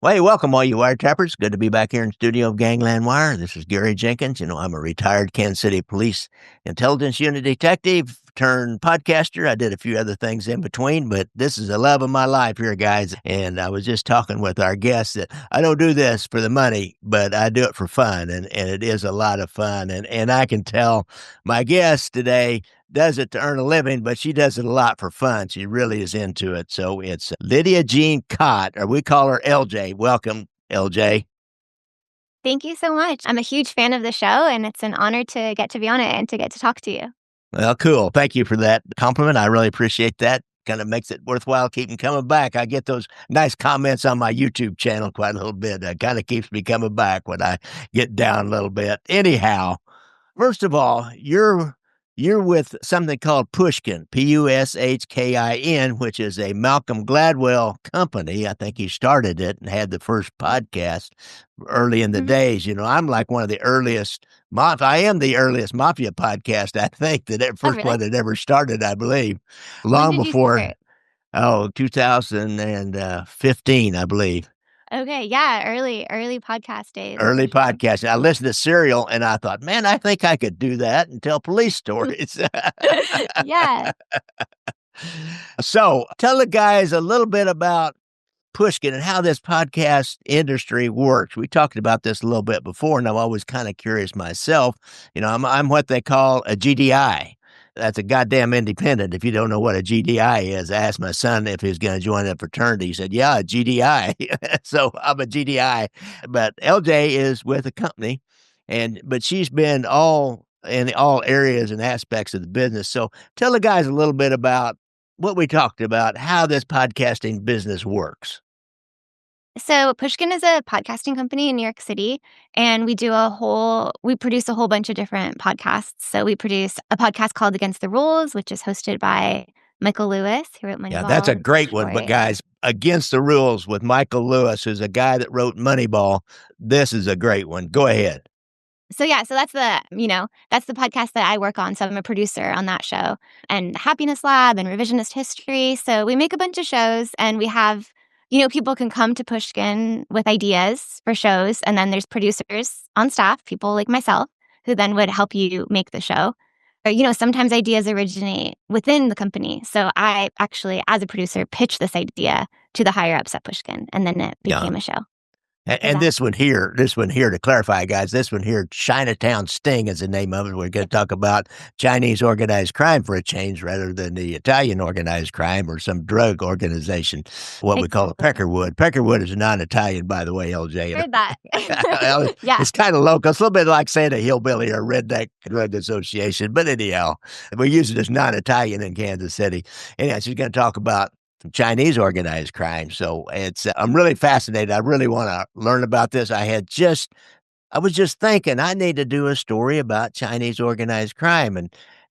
Well, hey, welcome all you wiretappers. Good to be back here in studio of Gangland Wire. This is Gary Jenkins. I'm a retired Kansas City Police Intelligence Unit detective turned podcaster. I did a few other things in between, but this is the love of my life here, guys. And I was just talking with our guests that I don't do this for the money, but I do it for fun. And it is a lot of fun. And I can tell my guest today does it to earn a living, but she does it a lot for fun. She really is into it. So it's Lydia Jean Kott, or we call her LJ. Welcome, LJ. Thank you so much. I'm a huge fan of the show, and it's an honor to get to be on it and to get to talk to you. Well, cool. Thank you for that compliment. I really appreciate that. Kind of makes it worthwhile keeping coming back. I get those nice comments on my YouTube channel quite a little bit. That kind of keeps me coming back when I get down a little bit. Anyhow, first of all, you're with something called Pushkin, Pushkin, which is a Malcolm Gladwell company. I think he started it and had the first podcast early in the Mhm. days. I'm like one of the earliest I am the earliest mafia podcast, I think, Oh, first really? one that ever started, I believe, When long did you before, start? 2015, I believe. Okay, yeah, early podcast days for Early sure. podcast. I listened to Serial and I thought, man, I think I could do that and tell police stories. Yeah. So tell the guys a little bit about Pushkin and how this podcast industry works. We talked about this a little bit before, and I'm always kind of curious myself. I'm what they call a GDI. That's a goddamn independent. If you don't know what a GDI is, I asked my son if he was going to join a fraternity. He said, yeah, a GDI. So I'm a GDI. But LJ is with a company, but she's been in all areas and aspects of the business. So tell the guys a little bit about what we talked about, how this podcasting business works. So Pushkin is a podcasting company in New York City, and we produce a whole bunch of different podcasts. So we produce a podcast called Against the Rules, which is hosted by Michael Lewis, who wrote Yeah, that's a Moneyball, The Big great one. But Short. guys, Against the Rules with Michael Lewis, who's a guy that wrote Moneyball. This is a great one. Go ahead. So that's that's the podcast that I work on. So I'm a producer on that show, and Happiness Lab and Revisionist History. So we make a bunch of shows, and we have, people can come to Pushkin with ideas for shows, and then there's producers on staff, people like myself, who then would help you make the show. Or, sometimes ideas originate within the company. So I actually, as a producer, pitched this idea to the higher ups at Pushkin, and then it Yeah. became a show. And Exactly. this one here, to clarify, guys, this one here, Chinatown Sting is the name of it. We're going to talk about Chinese organized crime for a change rather than the Italian organized crime or some drug organization, what we call a Exactly. Peckerwood. Peckerwood is non-Italian, by the way, LJ. Heard that. Well, Yeah. it's kind of local. It's a little bit like saying a hillbilly or redneck drug association. But anyhow, we use it as non-Italian in Kansas City. Anyhow, she's going to talk about Chinese organized crime. So I'm really fascinated. I really want to learn about this. I was just thinking I need to do a story about Chinese organized crime,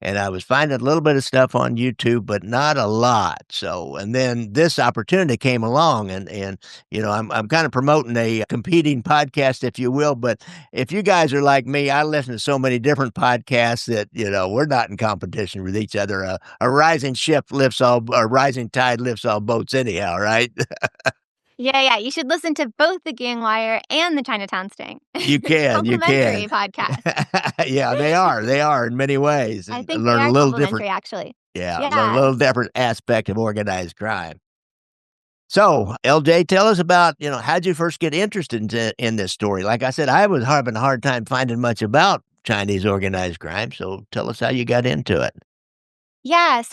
and I was finding a little bit of stuff on YouTube, but not a lot. So, and then this opportunity came along, and I'm kind of promoting a competing podcast, if you will. But if you guys are like me, I listen to so many different podcasts that we're not in competition with each other. A rising tide lifts all boats, anyhow, right? Yeah. You should listen to both the Gang Wire and the Chinatown Sting. You can. Complimentary podcast. Yeah, they are in many ways, I and think they learn a are little different. complimentary, actually. Yeah, learn a Yeah. little different aspect of organized crime. So, LJ, tell us about, how'd you first get interested in this story? Like I said, I was having a hard time finding much about Chinese organized crime, so tell us how you got into it. Yeah.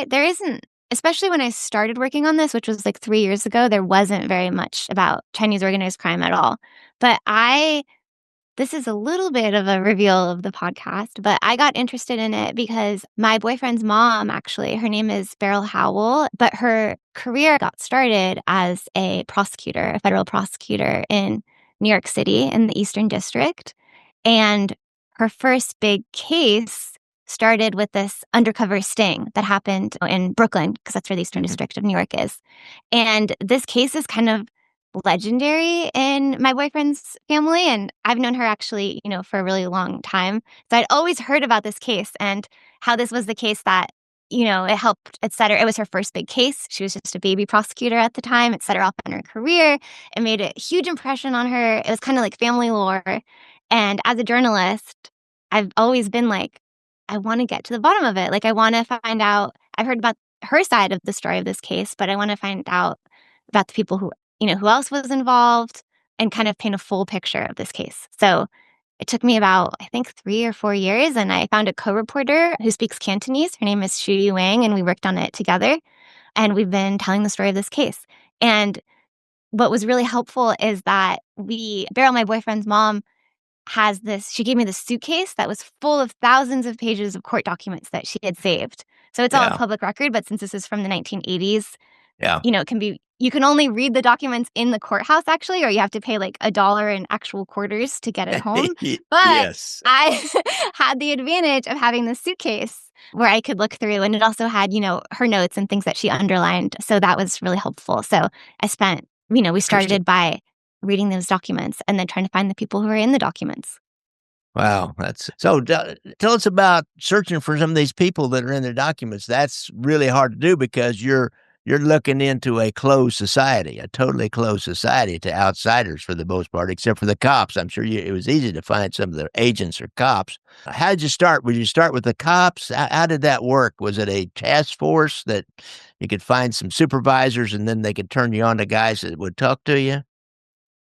There isn't, especially when I started working on this, which was like 3 years ago, there wasn't very much about Chinese organized crime at all. But this is a little bit of a reveal of the podcast, but I got interested in it because my boyfriend's mom, actually, her name is Beryl Howell, but her career got started as a prosecutor, a federal prosecutor in New York City in the Eastern District. And her first big case started with this undercover sting that happened in Brooklyn, because that's where the Eastern Mhm. District of New York is. And this case is kind of legendary in my boyfriend's family, and I've known her actually, for a really long time. So I'd always heard about this case and how this was the case that it helped, et cetera. It was her first big case. She was just a baby prosecutor at the time. It set her off in her career. It made a huge impression on her. It was kind of like family lore. And as a journalist, I've always been like, I want to get to the bottom of it. Like, I want to find out. I've heard about her side of the story of this case, but I want to find out about the people who else was involved and kind of paint a full picture of this case. So it took me about, I think, 3 or 4 years, and I found a co-reporter who speaks Cantonese. Her name is Shu Wang, and we worked on it together. And we've been telling the story of this case. And what was really helpful is that Beryl, my boyfriend's mom, she gave me this suitcase that was full of thousands of pages of court documents that she had saved. So it's all a Yeah. public record, but since this is from the 1980s, Yeah. you can only read the documents in the courthouse actually, or you have to pay like $1 in actual quarters to get it home. But Yes. I had the advantage of having this suitcase where I could look through, and it also had, her notes and things that she underlined. So that was really helpful. So we Interesting. started by reading those documents and then trying to find the people who are in the documents. Wow, that's so. Tell us about searching for some of these people that are in their documents. That's really hard to do because you're looking into a closed society, a totally closed society to outsiders for the most part, except for the cops. I'm sure it was easy to find some of the agents or cops. How did you start? Would you start with the cops? How did that work? Was it a task force that you could find some supervisors and then they could turn you on to guys that would talk to you?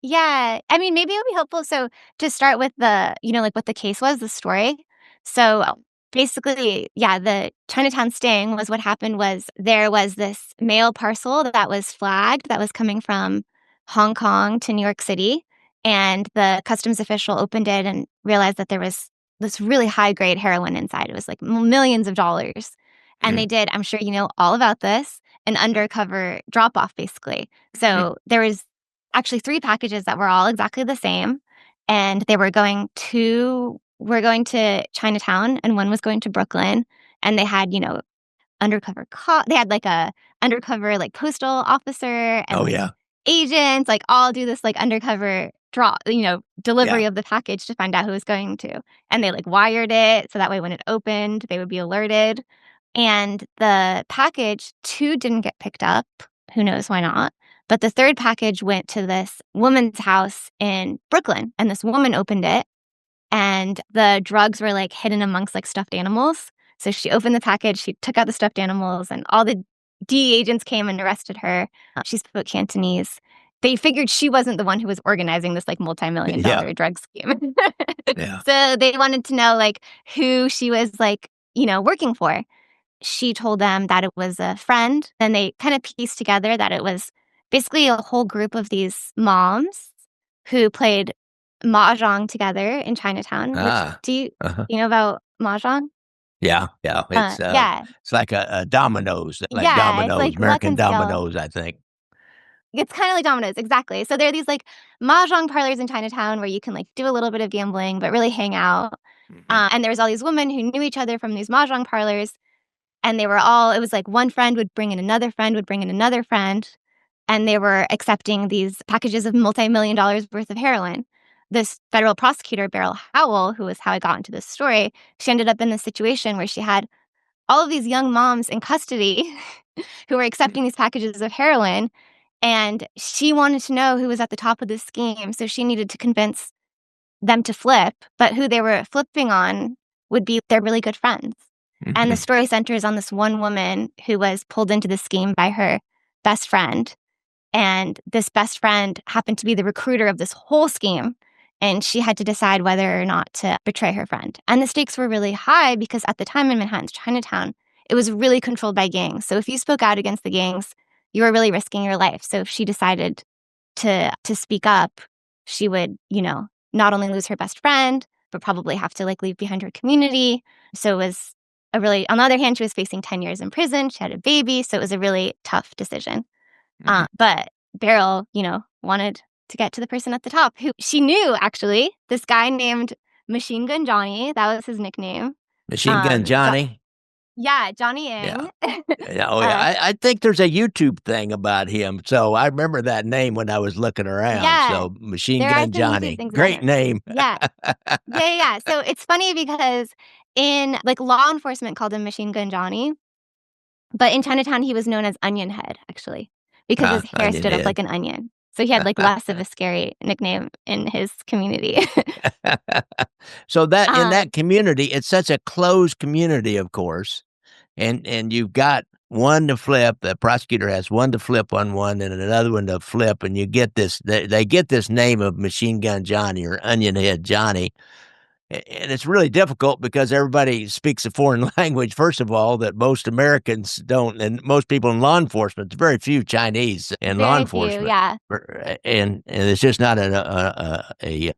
Yeah. I mean, maybe it would be helpful. So to start with like what the case was, the story. So basically, yeah, the Chinatown Sting was what happened was there was this mail parcel that was flagged that was coming from Hong Kong to New York City. And the customs official opened it and realized that there was this really high grade heroin inside. It was like millions of dollars. And they Mm, did, I'm sure you know all about this, an undercover drop off, basically. mm. So there was actually 3 packages that were all exactly the same, and they were going to Chinatown, and one was going to Brooklyn, and they had, they had, like, a undercover, like, postal officer and, Oh like, yeah, agents, like, all do this, like, undercover delivery yeah. of the package to find out who was going to, and they, like, wired it so that way when it opened, they would be alerted, and the package, 2 didn't get picked up, who knows why not, but the 3rd package went to this woman's house in Brooklyn, and this woman opened it, and the drugs were, like, hidden amongst, like, stuffed animals. So she opened the package, she took out the stuffed animals, and all the DEA agents came and arrested her. She spoke Cantonese. They figured she wasn't the one who was organizing this, like, multi-million Yeah, dollar drug scheme. yeah. So they wanted to know, like, who she was, like, working for. She told them that it was a friend. Then they kind of pieced together that it was basically a whole group of these moms who played mahjong together in Chinatown, which Ah, do you uh-huh. you know about mahjong? Yeah, yeah. Yeah. It's like a dominoes, like Yeah, it's dominoes, like luck American and skill. dominoes, I think. It's kinda like dominoes, exactly. So there are these, like, mahjong parlors in Chinatown where you can, like, do a little bit of gambling, but really hang out. Mhm. And there was all these women who knew each other from these mahjong parlors, and it was like one friend would bring in another friend, would bring in another friend, and they were accepting these packages of multi-million dollars worth of heroin. This federal prosecutor, Beryl Howell, who is how I got into this story, she ended up in this situation where she had all of these young moms in custody who were accepting these packages of heroin, and she wanted to know who was at the top of this scheme, so she needed to convince them to flip, but who they were flipping on would be their really good friends. And the Mhm. story centers on this one woman who was pulled into the scheme by her best friend. And this best friend happened to be the recruiter of this whole scheme. And she had to decide whether or not to betray her friend. And the stakes were really high because at the time in Manhattan's Chinatown, it was really controlled by gangs. So if you spoke out against the gangs, you were really risking your life. So if she decided to speak up, she would, not only lose her best friend, but probably have to like leave behind her community. So it was on the other hand, she was facing 10 years in prison. She had a baby. So it was a really tough decision. Mhm. But Beryl, wanted to get to the person at the top who she knew actually, this guy named Machine Gun Johnny. That was his nickname. Machine Gun Jo- Johnny? yeah, Johnny Yeah. Yang. Yeah, oh, yeah. uh, I think there's a YouTube thing about him, so I remember that name when I was looking around, yeah, so Machine there are Gun some YouTube Johnny. things about Great him. name. Yeah. Yeah, yeah, yeah. So it's funny because in like law enforcement called him Machine Gun Johnny. But in Chinatown, he was known as Onion Head, actually, because his hair Onion stood up head. like an onion. So he had like less of a scary nickname in his community. So that in um, that community, it's such a closed community, of course, and you've got one to flip. The prosecutor has one to flip on one, and another one to flip, and you get this. They get this name of Machine Gun Johnny or Onion Head Johnny. And it's really difficult because everybody speaks a foreign language, first of all, that most Americans don't, and most people in law enforcement. There's very few Chinese in law very few, enforcement, yeah. and it's just not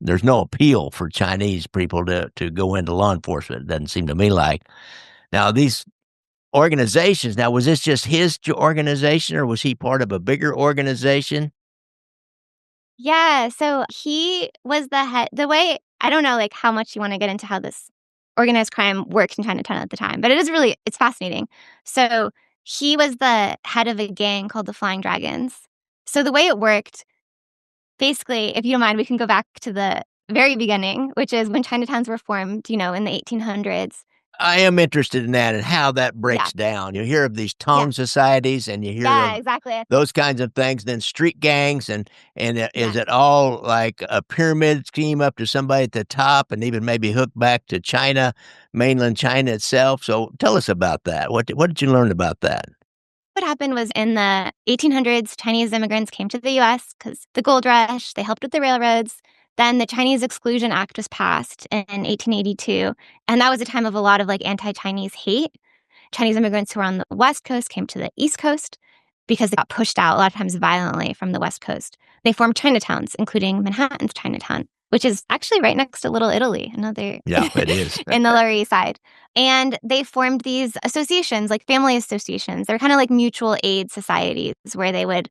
there's no appeal for Chinese people to go into law enforcement. It doesn't seem to me like. Now these organizations. Now was this just his organization, or was he part of a bigger organization? Yeah, so he was the head the way I don't know, like, how much you wanna get into how this organized crime worked in Chinatown at the time, but it's fascinating. So, he was the head of a gang called the Flying Dragons. So, the way it worked, basically, if you don't mind, we can go back to the very beginning, which is when Chinatowns were formed, in the 1800s. I am interested in that and how that Yeah, breaks down. You hear of these yeah, Tong societies and you hear yeah, of exactly, that's it. those kinds of things, then street gangs and is Yes. it all like a pyramid scheme up to somebody at the top and even maybe hook back to China, mainland China itself? So tell us about that. What did you learn about that? What happened was in the 1800s, Chinese immigrants came to the US because the gold rush, they helped with the railroads. Then the Chinese Exclusion Act was passed in 1882. And that was a time of a lot of like anti Chinese hate. Chinese immigrants who were on the West Coast came to the East Coast because they got pushed out a lot of times violently from the West Coast. They formed Chinatowns, including Manhattan's Chinatown, which is actually right next to Little Italy, another Yeah, it is. in the Lower East Side. And they formed these associations, like family associations. They're kind of like mutual aid societies where they would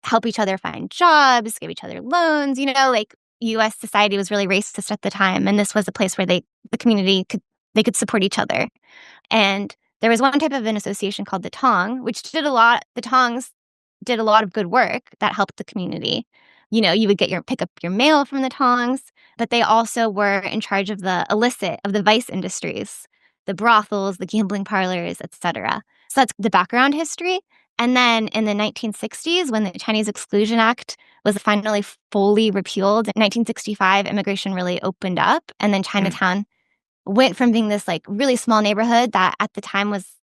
help each other find jobs, give each other loans. Like US society was really racist at the time. And this was a place where the community could support each other. And there was one type of an association called the the Tongs did a lot of good work that helped the community. You would pick up your mail from the Tongs, but they also were in charge of the vice industries, the brothels, the gambling parlors, etc. So that's the background history. And then in the 1960s, when the Chinese Exclusion Act was finally fully repealed, in 1965, immigration really opened up, and then Mm. Chinatown went from being this like really small neighborhood that at the time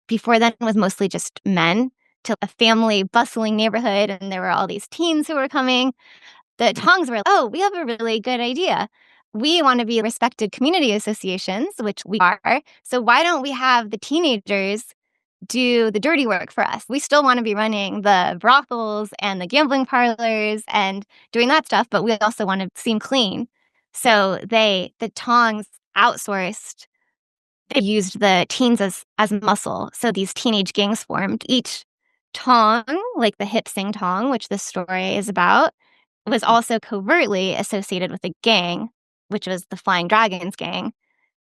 before then was mostly just men to a family bustling neighborhood, and there were all these teens who were coming. The Tongs were, oh, we have a really good idea. We want to be respected community associations, which we are. So why don't we have the teenagers do the dirty work for us? We still want to be running the brothels and the gambling parlors and doing that stuff, but we also want to seem clean. So the Tongs outsourced. They used the teens as muscle. So these teenage gangs formed. Each Tong, like the hip sing Tong, which this story is about, was also covertly associated with a gang, which was the Flying Dragons gang.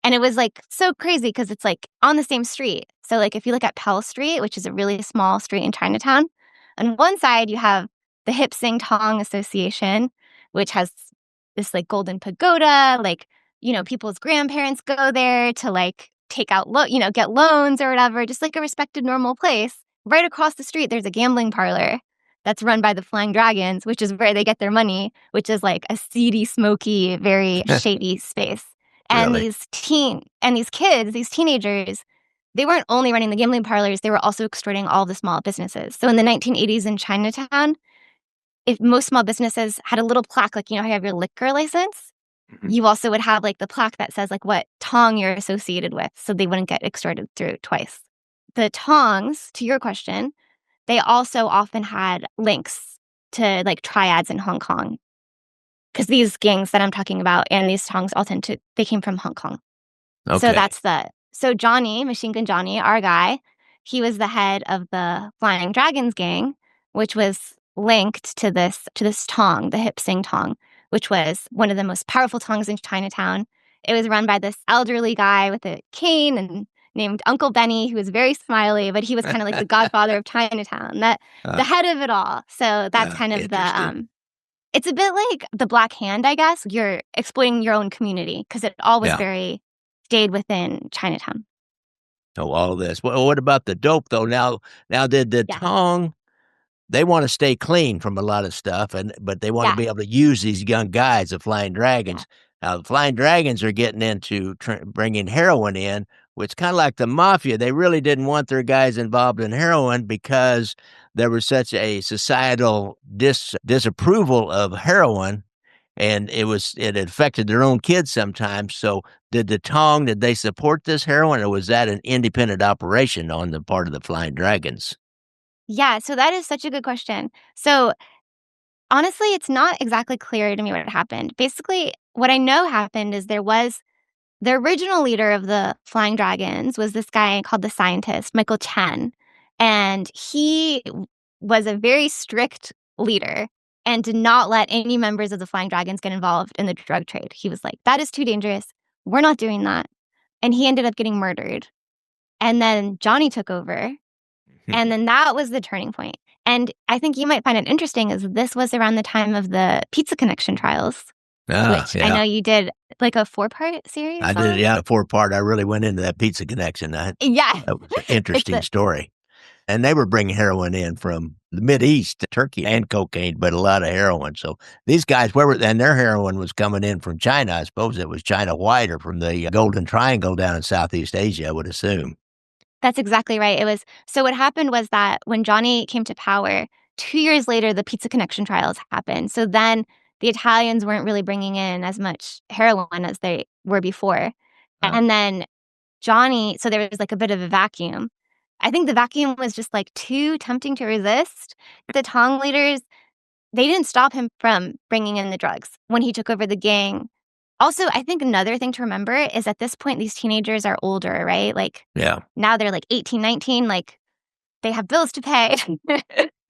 And it was like so crazy because it's like on the same street. So like if you look at Pell Street, which is a really small street in Chinatown, on one side you have the Hip Sing Tong Association, which has this like golden pagoda, like people's grandparents go there to like take out get loans or whatever, just like a respected normal place. Right across the street there's a gambling parlor that's run by the Flying Dragons, which is where they get their money, which is like a seedy, smoky, very shady space. And Really? these kids, these teenagers, they weren't only running the gambling parlors, they were also extorting all the small businesses. So in the 1980s in Chinatown, if most small businesses had a little plaque, like how you have your liquor license, Mhm. you also would have like the plaque that says like what tong you're associated with, so they wouldn't get extorted through twice. The tongs, to your question, they also often had links to like triads in Hong Kong because these gangs that I'm talking about and these tongs they came from Hong Kong. Okay. So Johnny, Machine Gun Johnny, our guy, he was the head of the Flying Dragons gang, which was linked to this tong, the hip sing tong, which was one of the most powerful tongs in Chinatown. It was run by this elderly guy with a cane and named Uncle Benny, who was very smiley, but he was kind of like the godfather of Chinatown, the Uh, head of it all. So that's kind of the Interesting. it's a bit like the Black Hand, I guess. You're exploiting your own community because it all was Yeah. very stayed within Chinatown. Oh, all this. Well, what about the dope though? Now did the Yeah. Tong they want to stay clean from a lot of stuff, but they want to Yeah. be able to use these young guys, the Flying Yeah. Dragons. Now, the Flying Dragons are getting into bringing heroin in, which kind of like the mafia. They really didn't want their guys involved in heroin because there was such a societal disapproval of heroin, and it affected their own kids sometimes. So, did they support this heroin, or was that an independent operation on the part of the Flying Dragons? Yeah, so that is such a good question. So, honestly, it's not exactly clear to me what happened. Basically, what I know happened is there was the original leader of the Flying Dragons was this guy called the scientist, Michael Chen, and was a very strict leader and did not let any members of the Flying Dragons get involved in the drug trade. He was like, "That is too dangerous. We're not doing that." And he ended up getting murdered. And then Johnny took over, and then that was the turning point. And I think you might find it interesting is this was around the time of the Pizza Connection trials, Ah, which I yeah. know you did like a four-part series I did, on. yeah, 4-part. I really went into that pizza connection. Yeah. That was an It's interesting a story. And they were bringing heroin in from the Mideast, Turkey, and cocaine, but a lot of heroin. So these guys, and their heroin was coming in from China. I suppose it was China White or from the Golden Triangle down in Southeast Asia, I would assume. That's exactly right. It was so what happened was that when Johnny came to power, 2 years later, the Pizza Connection trials happened. So then the Italians weren't really bringing in as much heroin as they were before. Uh, And then Johnny so there was, like, a bit of a vacuum. I think the vacuum was just, like, too tempting to resist. The Tong leaders, they didn't stop him from bringing in the drugs when he took over the gang. Also, I think another thing to remember is at this point, these teenagers are older, right? Like, yeah. now they're, like, 18, 19, like, they have bills to pay.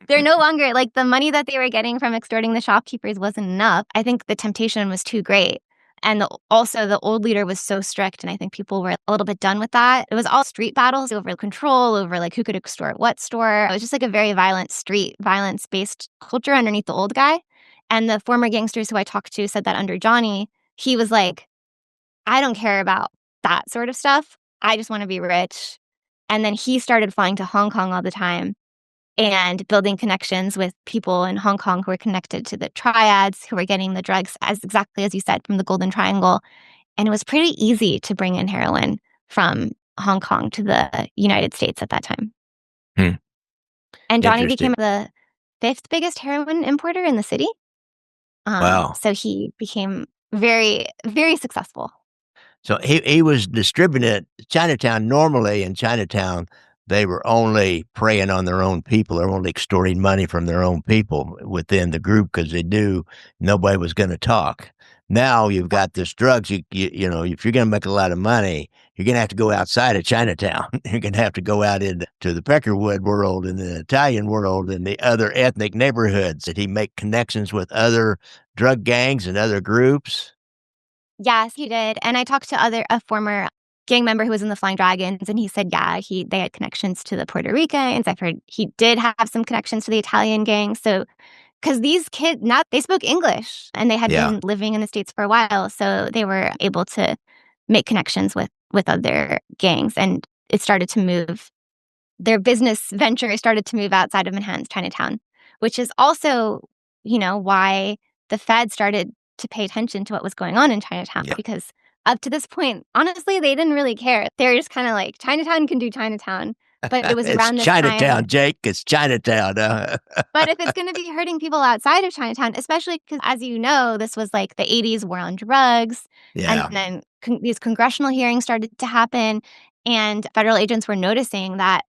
They're no longer like, the money that they were getting from extorting the shopkeepers wasn't enough. I think the temptation was too great, and also, the old leader was so strict, and I think people were a little bit done with that. It was all street battles over control, over, like, who could extort what store. It was just, like, a very violent street violence-based culture underneath the old guy, and the former gangsters who I talked to said that under Johnny, he was like, "I don't care about that sort of stuff. I just wanna be rich." And then he started flying to Hong Kong all the time and building connections with people in Hong Kong who were connected to the triads, who were getting the drugs as exactly as you said, from the Golden Triangle, and it was pretty easy to bring in heroin from Hong Kong to the United States at that time. Hmm. And Johnny Interesting. became the 5th biggest heroin importer in the city. Wow. So he became very, very successful. So he was distributing Chinatown. Normally in Chinatown, they were only preying on their own people. They're only extorting money from their own people within the group because they knew nobody was going to talk. Now you've got this drugs. You know, if you're going to make a lot of money, you're going to have to go outside of Chinatown. You're going to have to go out into the Peckerwood world and the Italian world and the other ethnic neighborhoods. Did he make connections with other drug gangs and other groups? Yes, he did, and I talked to a former gang member who was in the Flying Dragons, and he said, yeah, they had connections to the Puerto Ricans. I've heard he did have some connections to the Italian gang, so because these kids now they spoke English, and they had Yeah. been living in the States for a while, so they were able to make connections with other gangs, and it started to move their business venture started to move outside of Manhattan's Chinatown, which is also, why the Fed started to pay attention to what was going on in Chinatown Yeah. because up to this point, honestly, they didn't really care. They were just kind of like, Chinatown can do Chinatown. But it was It's around this time. Chinatown, Jake. It's Chinatown. But if it's going to be hurting people outside of Chinatown, especially because, as you know, this was like the 80s war on drugs. And Yeah. then these congressional hearings started to happen. And federal agents were noticing that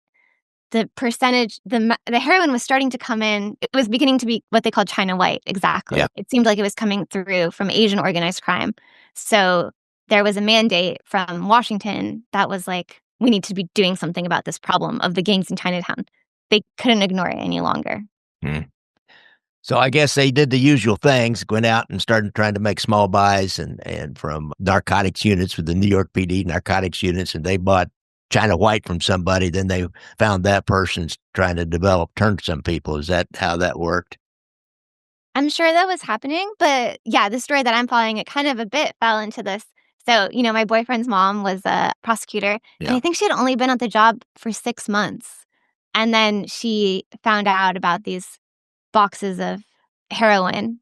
the percentage the heroin was starting to come in. It was beginning to be what they called China white, Yeah. exactly. It seemed like it was coming through from Asian organized crime. So, there was a mandate from Washington that was like, "We need to be doing something about this problem of the gangs in Chinatown." They couldn't ignore it any longer. Mm. So I guess they did the usual things, went out and started trying to make small buys and from narcotics units with the New York PD narcotics units, and they bought China White from somebody. Then they found that person's trying to turn some people. Is that how that worked? I'm sure that was happening, but yeah, the story that I'm following, it kind of a bit fell into this So, my boyfriend's mom was a prosecutor, and Yeah. I think she had only been at the job for 6 months. And then she found out about these boxes of heroin,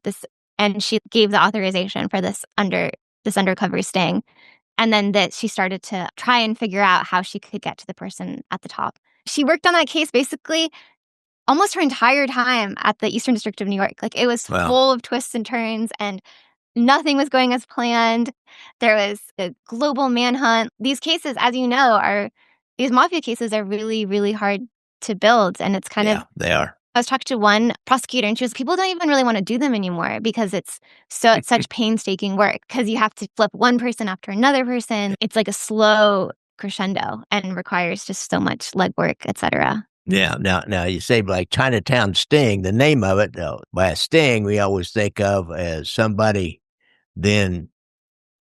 and she gave the authorization for this undercover sting. And then that she started to try and figure out how she could get to the person at the top. She worked on that case basically almost her entire time at the Eastern District of New York. Like, it was Well, full of twists and turns, and nothing was going as planned. There was a global manhunt. These cases, as you know, these mafia cases are really, really hard to build. And it's kind of, yeah, they are. I was talking to one prosecutor, and she was, people don't even really want to do them anymore because it's such painstaking work because you have to flip one person after another person. It's like a slow crescendo and requires just so much legwork, etc. Yeah. Now you say like Chinatown Sting, the name of it, by a sting, we always think of as somebody then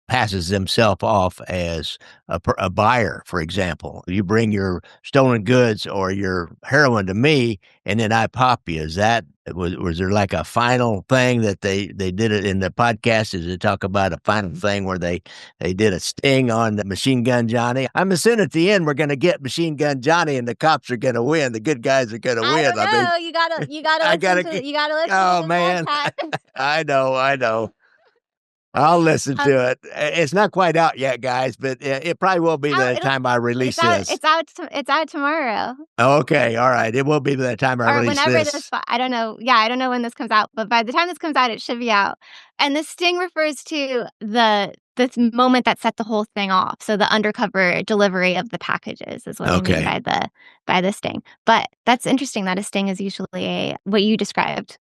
passes himself off as a buyer, for example. You bring your stolen goods or your heroin to me, and then I pop you. Was there like a final thing that they did it in the podcast? Is it talk about a final thing where they did a sting on the Machine Gun Johnny? I'm assuming at the end we're going to get Machine Gun Johnny, and the cops are going to win. The good guys are going to I win. don't I mean, know. You gotta I listen gotta to get. you gotta listen to Oh the man, podcast. I know. I'll listen um, to it. It's not quite out yet, guys, but it probably will be by the it'll time I it's release out this. it's out it's out tomorrow. Okay, all right. It will be by the time I Or release whenever this. I don't know. Yeah, I don't know when this comes out, but by the time this comes out, it should be out. And the sting refers to this moment that set the whole thing off. So the undercover delivery of the packages is what I mean Okay. by the sting. But that's interesting that a sting is usually what you described.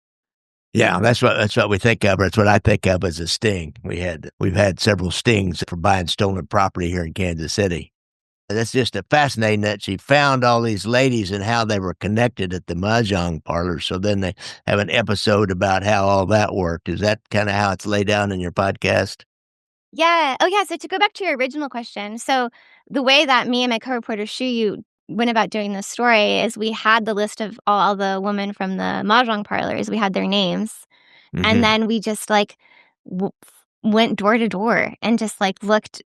Yeah, that's what we think of. Or it's what I think of as a sting. We've had several stings for buying stolen property here in Kansas City. That's just fascinating that she found all these ladies and how they were connected at the mahjong parlor. So then they have an episode about how all that worked. Is that kind of how it's laid down in your podcast? Yeah. Oh, yeah. So to go back to your original question, so the way that me and my co-reporter Shuyu went about doing this story is we had the list of all the women from the mahjong parlors. We had their names, and Hmm. then we just like w- went door to door and just like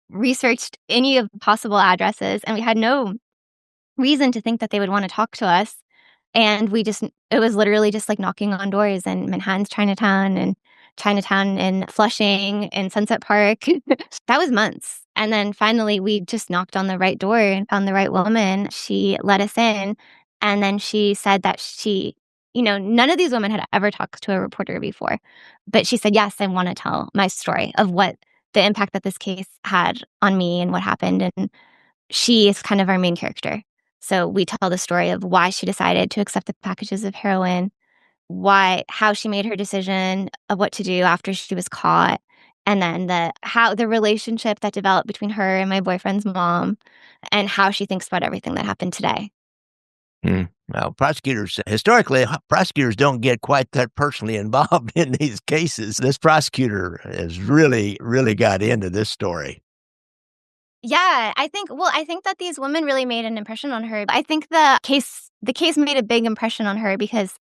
researched any of the possible addresses, and we had no reason to think that they would want to talk to us. And it was literally just like knocking on doors in Manhattan's Chinatown and Flushing and Sunset Park. That was months. And then finally, we just knocked on the right door and found the right woman. She let us in. And then she said that none of these women had ever talked to a reporter before. But she said, yes, I want to tell my story of what the impact that this case had on me and what happened. And she is kind of our main character. So we tell the story of why she decided to accept the packages of heroin, how she made her decision of what to do after she was caught, and then the relationship that developed between her and my boyfriend's mom, and how she thinks about everything that happened today. Hmm. Well, prosecutors don't get quite that personally involved in these cases. This prosecutor has really, really got into this story. Yeah, I think that these women really made an impression on her. I think the case made a big impression on her because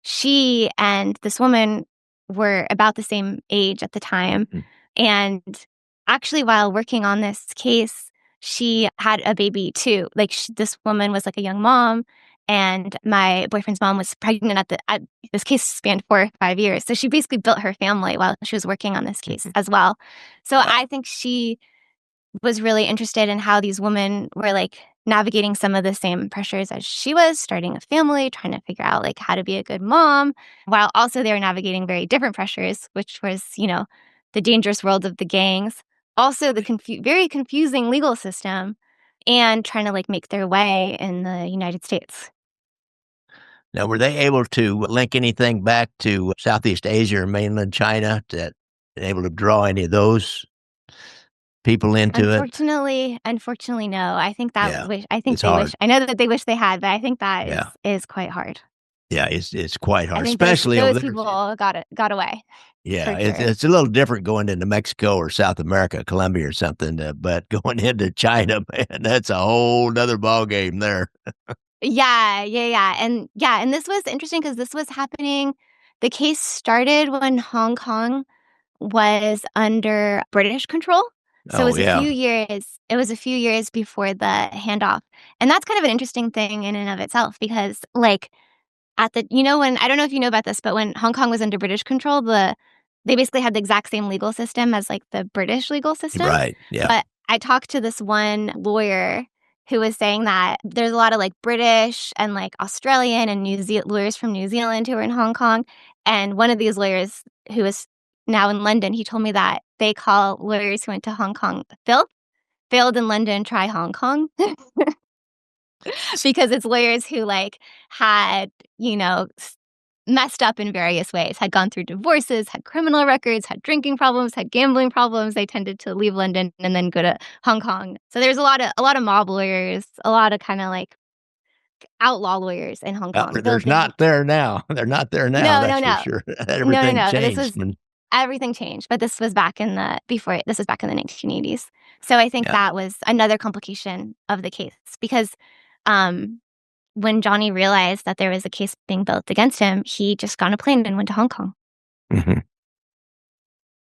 she and this woman were about the same age at the time. Mm. And actually, while working on this case, she had a baby too. Like, this woman was like a young mom, and my boyfriend's mom was pregnant this case spanned 4 or 5 years. So she basically built her family while she was working on this case as well. So Wow. I think she was really interested in how these women were like navigating some of the same pressures as she was, starting a family, trying to figure out like how to be a good mom, while also they were navigating very different pressures, which was, the dangerous world of the gangs, also the very confusing legal system, and trying to like make their way in the United States. Now, were they able to link anything back to Southeast Asia or mainland China that able to draw any of those people into it? Unfortunately, no. Yeah, I think it's they wish. hard. I know that they wish they had, but I think that is Yeah, is quite hard. yeah, it's quite I hard, think especially over those there. people got away Yeah, for it's sure. it's a little different going into Mexico or South America, Colombia or something, but going into China, man, that's a whole 'nother ballgame there. And this was interesting because this was happening. The case started when Hong Kong was under British control. So Oh, yeah. it was a few years before the handoff. And that's kind of an interesting thing in and of itself because like when I don't know if you know about this, but when Hong Kong was under British control, they basically had the exact same legal system as like the British legal system. Right. Yeah. But I talked to this one lawyer who was saying that there's a lot of like British and like Australian and lawyers from New Zealand who are in Hong Kong. And one of these lawyers who is now in London, he told me that they call lawyers who went to Hong Kong failed in London, try Hong Kong. Because it's lawyers who like had, messed up in various ways, had gone through divorces, had criminal records, had drinking problems, had gambling problems. They tended to leave London and then go to Hong Kong. So there's a lot of mob lawyers, a lot of kind of like outlaw lawyers in Hong Kong. There's not there now. They're not there now, No, that's no, for no. sure. No, no, Everything no. changed when Everything changed, but this was back in the 1980s. So I think yeah. that was another complication of the case because um when Johnny realized that there was a case being built against him, he just got on a plane and went to Hong Kong. Mhm.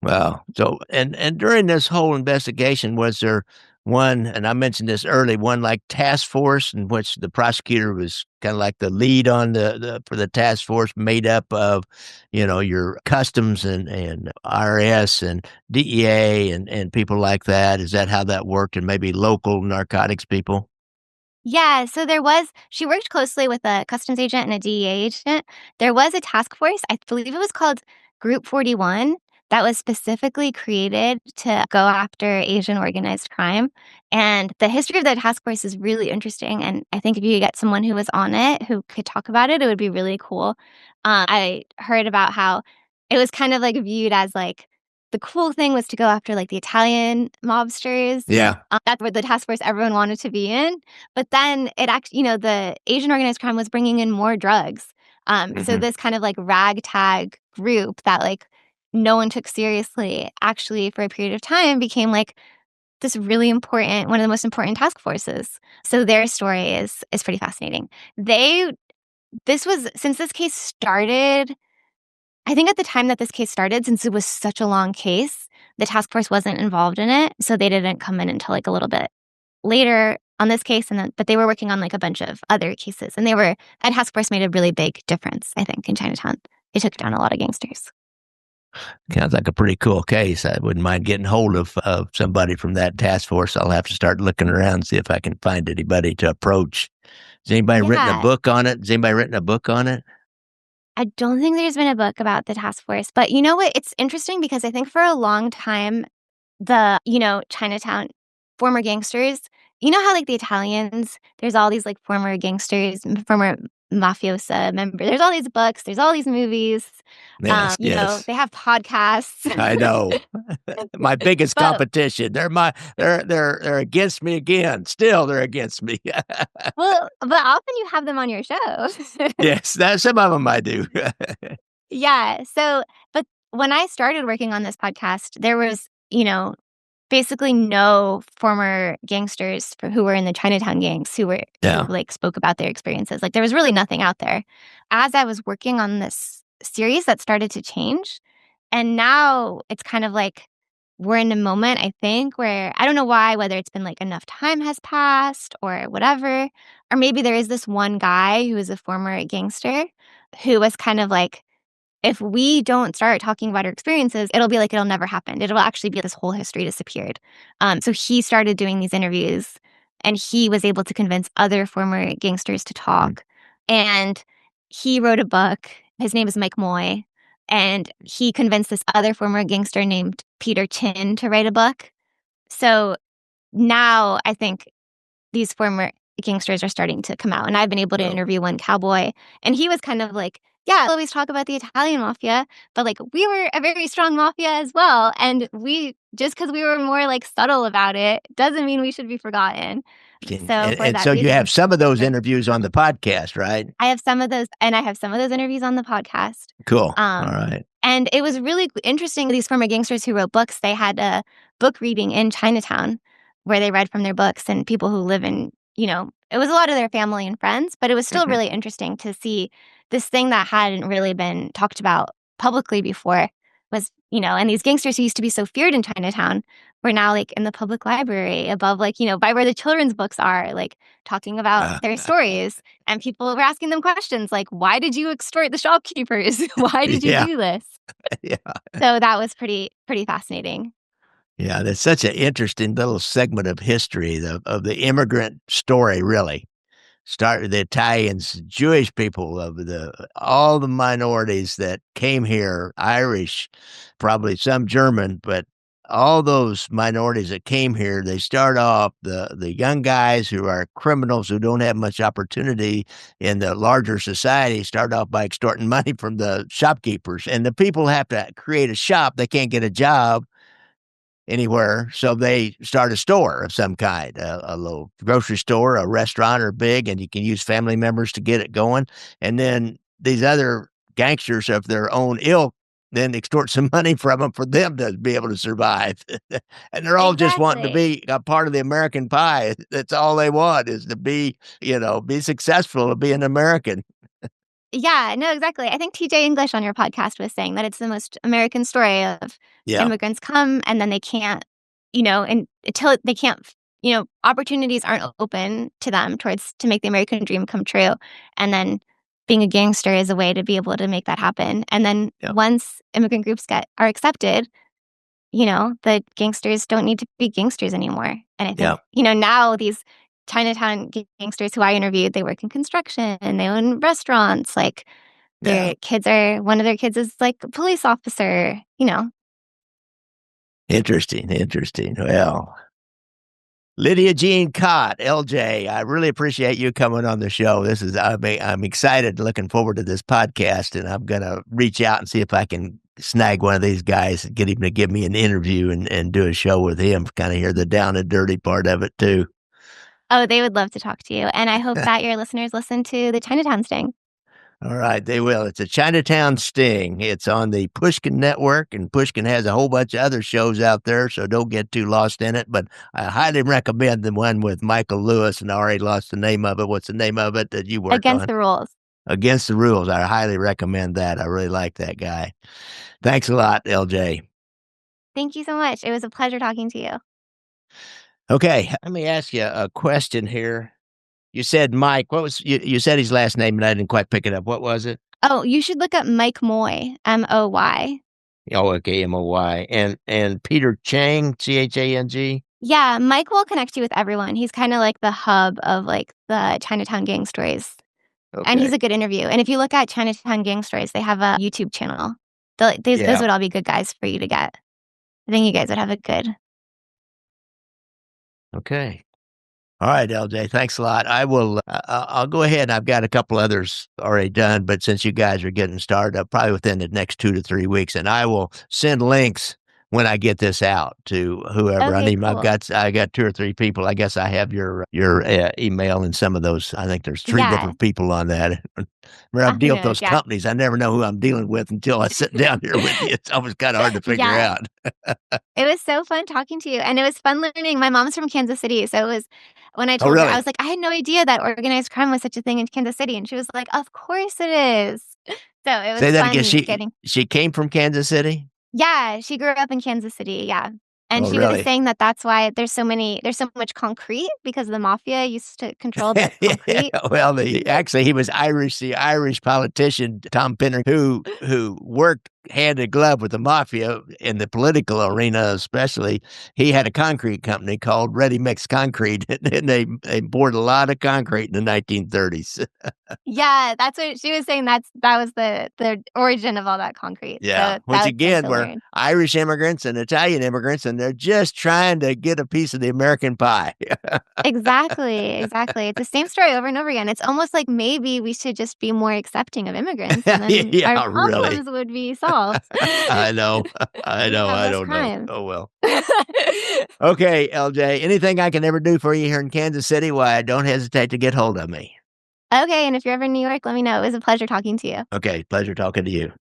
Well, so and during this whole investigation, was there one, and I mentioned this early, one like task force in which the prosecutor was kind of like the lead on the for the task force made up of, your customs and IRS and DEA and people like that? Is that how that worked? And maybe local narcotics people? Yeah, so she worked closely with a customs agent and a DEA agent. There was a task force, I believe it was called Group 41, that was specifically created to go after Asian organized crime. And the history of that task force is really interesting. And I think if you get someone who was on it who could talk about it, it would be really cool. I heard about how it was kind of like viewed as like the cool thing was to go after like the Italian mobsters. Yeah. That's what the task force everyone wanted to be in. But then it actually, the Asian organized crime was bringing in more drugs. So Mhm. this kind of like ragtag group that like no one took seriously actually for a period of time became like this really important, one of the most important task forces. So their story is pretty fascinating. Since this case started, I think at the time that this case started, since it was such a long case, the task force wasn't involved in it. So they didn't come in until like a little bit later on this case, but they were working on like a bunch of other cases, and that task force made a really big difference, I think, in Chinatown. They took down a lot of gangsters. Sounds like a pretty cool case. I wouldn't mind getting hold of somebody from that task force. I'll have to start looking around, see if I can find anybody to approach. Has anybody written a Yeah, book on it? Has anybody written a book on it? I don't think there's been a book about the task force, but you know what? It's interesting because I think for a long time, Chinatown former gangsters, you know how like the Italians, there's all these like former gangsters, former mafiosa members. There's all these books, there's all these movies. Yes, yes. They have podcasts. I know. My biggest But competition. They're against me again. Still they're against me. but often you have them on your show. Yes, that some of them I do. Yeah. But when I started working on this podcast, there was, basically no former gangsters who were in the Chinatown gangs who Yeah. like spoke about their experiences. Like there was really nothing out there. As I was working on this series, that started to change, and now it's kind of like we're in a moment, I think, where I don't know why, whether it's been like enough time has passed or whatever, or maybe there is this one guy who is a former gangster who was kind of like, if we don't start talking about our experiences, it'll be like it'll never happen. It'll actually be this whole history disappeared. So he started doing these interviews, and he was able to convince other former gangsters to Mm. talk. And he wrote a book. His name is Mike Moy. And he convinced this other former gangster named Peter Chin to write a book. So now I think these former gangsters are starting to come out, and I've been able to So interview one cowboy, and he was kind of like, "Yeah, I always talk about the Italian mafia, but, like, we were a very strong mafia as well, and we just because we were more, like, subtle about it doesn't mean we should be forgotten." So for and that so you have reason, some of those sure. interviews on the podcast, right? I have some of those interviews on the podcast. Cool. All Um, right. and it was really interesting. These former gangsters who wrote books, they had a book reading in Chinatown where they read from their books, and people who live in, it was a lot of their family and friends, but it was still Mhm. really interesting to see this thing that hadn't really been talked about publicly before was and these gangsters who used to be so feared in Chinatown were now like in the public library above, like, by where the children's books are, like talking about Uh, their stories. And people were asking them questions like, why did you extort the shopkeepers? Why did you yeah, do this? yeah, So that was pretty fascinating. yeah. That's such an interesting little segment of history of the immigrant story, really. Started the Italians, Jewish people of all the minorities that came here, Irish, probably some German, but all those minorities that came here, they start off the young guys who are criminals who don't have much opportunity in the larger society start off by extorting money from the shopkeepers. And the people have to create a shop. They can't get a job anywhere. So they start a store of some kind, a little grocery store, a restaurant, or big, and you can use family members to get it going. And then these other gangsters of their own ilk then extort some money from them for them to be able to survive. And they're all just wanting to Exactly. be a part of the American pie. That's all they want is to be successful, to be an American. Yeah, no, exactly. I think TJ English on your podcast was saying that it's the most American story of Yeah. immigrants come and then they can't, and until they can't, opportunities aren't open to them towards to make the American dream come true. And then being a gangster is a way to be able to make that happen. And then Yeah. once immigrant groups are accepted, the gangsters don't need to be gangsters anymore. And I think, Yeah. now these Chinatown gangsters who I interviewed, they work in construction and they own restaurants. Like Yeah. one of their kids is like a police officer. Interesting. Interesting. Well, Lydia Jean Kott, LJ, I really appreciate you coming on the show. I'm excited, looking forward to this podcast, and I'm going to reach out and see if I can snag one of these guys and get him to give me an interview and do a show with him, kind of hear the down and dirty part of it too. Oh, they would love to talk to you. And I hope that your listeners listen to the Chinatown Sting. All right, they will. It's a Chinatown Sting. It's on the Pushkin Network, and Pushkin has a whole bunch of other shows out there, so don't get too lost in it. But I highly recommend the one with Michael Lewis, and I already lost the name of it. What's the name of it that you work Against on? the Rules. Against the Rules. I highly recommend that. I really like that guy. Thanks a lot, LJ. Thank you so much. It was a pleasure talking to you. Okay, let me ask you a question here. You said Mike. What was you said his last name, and I didn't quite pick it up. What was it? Oh, you should look up Mike Moy, Moy. Oh, okay, Moy. And Peter Chang, Chang. Yeah, Mike will connect you with everyone. He's kind of like the hub of like the Chinatown gang stories. And he's Okay. a good interview. And if you look at Chinatown gang stories, they have a YouTube channel. Those Yeah. would all be good guys for you to get. I think you guys would have a good. Okay. All right, LJ. Thanks a lot. I'll go ahead. I've got a couple others already done, but since you guys are getting started, probably within the next 2 to 3 weeks, and I will send links when I get this out to whoever I Okay, need. cool. I got 2 or 3 people. I guess I have your email and some of those. I think there's three Yeah, different people on that. When I who deal with knows? those Yeah. companies, I never know who I'm dealing with until I sit down here with you. It's always kind of hard to figure Yeah. out. It was so fun talking to you, and it was fun learning. My mom's from Kansas City, so it was when I Oh, told her, I really? was like, "I had no idea that organized crime was such a thing in Kansas City," and she was like, "Of course it is." So it was Say that again. fun She getting. she came from Kansas City. Yeah, she grew up in Kansas City, yeah, and Oh, she was really? saying that that's why there's so much concrete because the mafia used to control the Yeah, concrete. well, actually he was Irish. The Irish politician Tom Penner, who worked hand in glove with the mafia in the political arena, especially. He had a concrete company called Ready Mix Concrete, and they poured a lot of concrete in the 1930s. Yeah, that's what she was saying, that was the origin of all that concrete, Yeah, so which that was fun again to were learn. Irish immigrants and Italian immigrants, and they're just trying to get a piece of the American pie. Exactly, exactly. It's the same story over and over again. It's almost like maybe we should just be more accepting of immigrants, and then our Yeah, really. problems would be solved. I know. I We'd know. have I less don't know. crime. Oh, well. Okay, LJ, anything I can ever do for you here in Kansas City, why, don't hesitate to get hold of me. Okay, and if you're ever in New York, let me know. It was a pleasure talking to you. Okay, pleasure talking to you.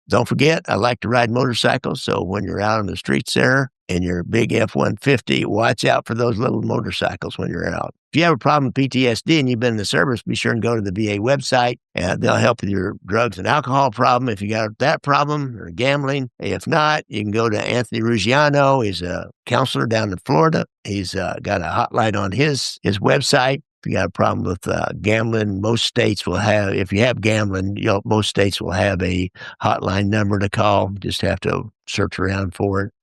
Don't forget, I like to ride motorcycles, so when you're out on the streets there in your big F-150, watch out for those little motorcycles when you're out. If you have a problem with PTSD and you've been in the service, be sure and go to the VA website. They'll help with your drugs and alcohol problem if you got that problem, or gambling. If not, you can go to Anthony Ruggiano. He's a counselor down in Florida. He's got a hotline on his website. If you got a problem with gambling, most states will have, if you have gambling, most states will have a hotline number to call. Just have to search around for it.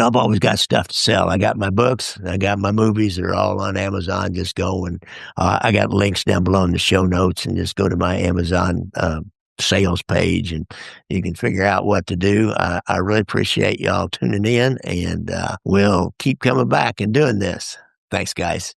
I've always got stuff to sell. I got my books, I got my movies. They're all on Amazon. Just go and I got links down below in the show notes, and just go to my Amazon sales page, and you can figure out what to do. I really appreciate y'all tuning in, and we'll keep coming back and doing this. Thanks, guys.